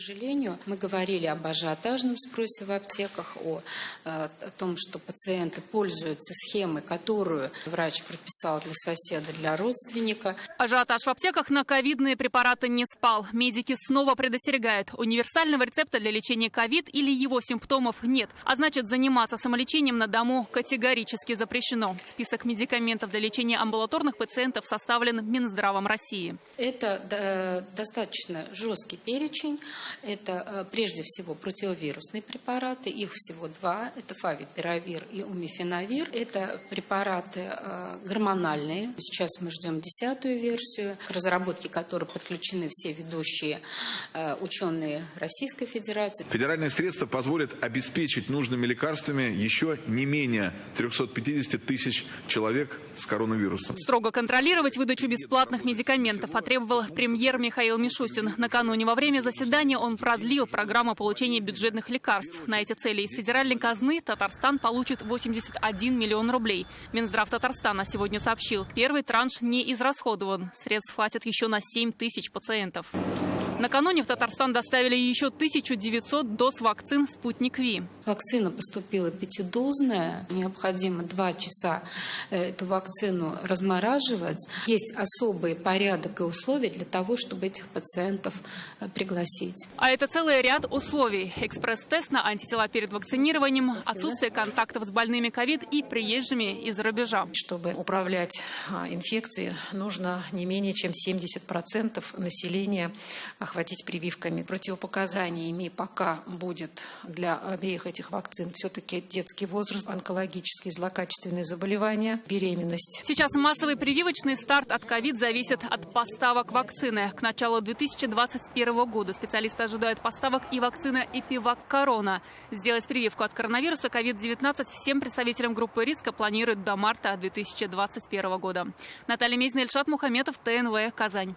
сожалению, мы говорили об ажиотажном спросе в аптеках, о том, что пациенты пользуются схемой, которую врач прописал для соседа, для родственника. Ажиотаж в аптеках на ковидные препараты не спал. Медики снова предостерегают. Универсального рецепта для лечения ковид или его симптомов нет. А значит, заниматься самолечением на дому категорически запрещено. Список медикаментов для лечения амбулаторных пациентов составлен Минздравом России. Это достаточно жесткий перечень. Это прежде всего противовирусные препараты. Их всего два. Это фавипиравир и умифенавир. Это препараты гормональные. Сейчас мы ждем 10-ю версию, к разработке которой подключены все ведущие ученые Российской Федерации. Федеральные средства позволят обеспечить нужными лекарствами еще не менее 350 тысяч человек с коронавирусом. Строго контролировать выдачу бесплатных медикаментов потребовал премьер Михаил Мишустин. Накануне во время заседания он продлил программу получения бюджетных лекарств. На эти цели из федеральной казны Татарстан получит 81 миллион рублей. Минздрав Татарстана сегодня сообщил, первый транш не израсходован. Средств хватит еще на 7 тысяч пациентов. Накануне в Татарстан доставили еще 1900 доз вакцин «Спутник-Ви». Вакцина поступила 5-дозная. Необходимо 2 часа эту вакцину размораживать. Есть особый порядок и условия для того, чтобы этих пациентов пригласить. А это целый ряд условий. Экспресс-тест на антитела перед вакцинированием, отсутствие контактов с больными ковид и приезжими из-за рубежа. Чтобы управлять инфекцией, нужно не менее чем 70% населения охватить прививками. Противопоказаниями пока будет для обеих этих вакцин все-таки детский возраст, онкологические злокачественные заболевания, беременность. Сейчас массовый прививочный старт от ковид зависит от поставок вакцины. К началу 2021 года специалисты ожидают поставок и вакцины Эпивак Корона. Сделать прививку от коронавируса COVID-19 всем представителям группы риска планируют до марта 2021 года. Наталья Мезина, Ильшат Мухаметов, ТНВ, Казань.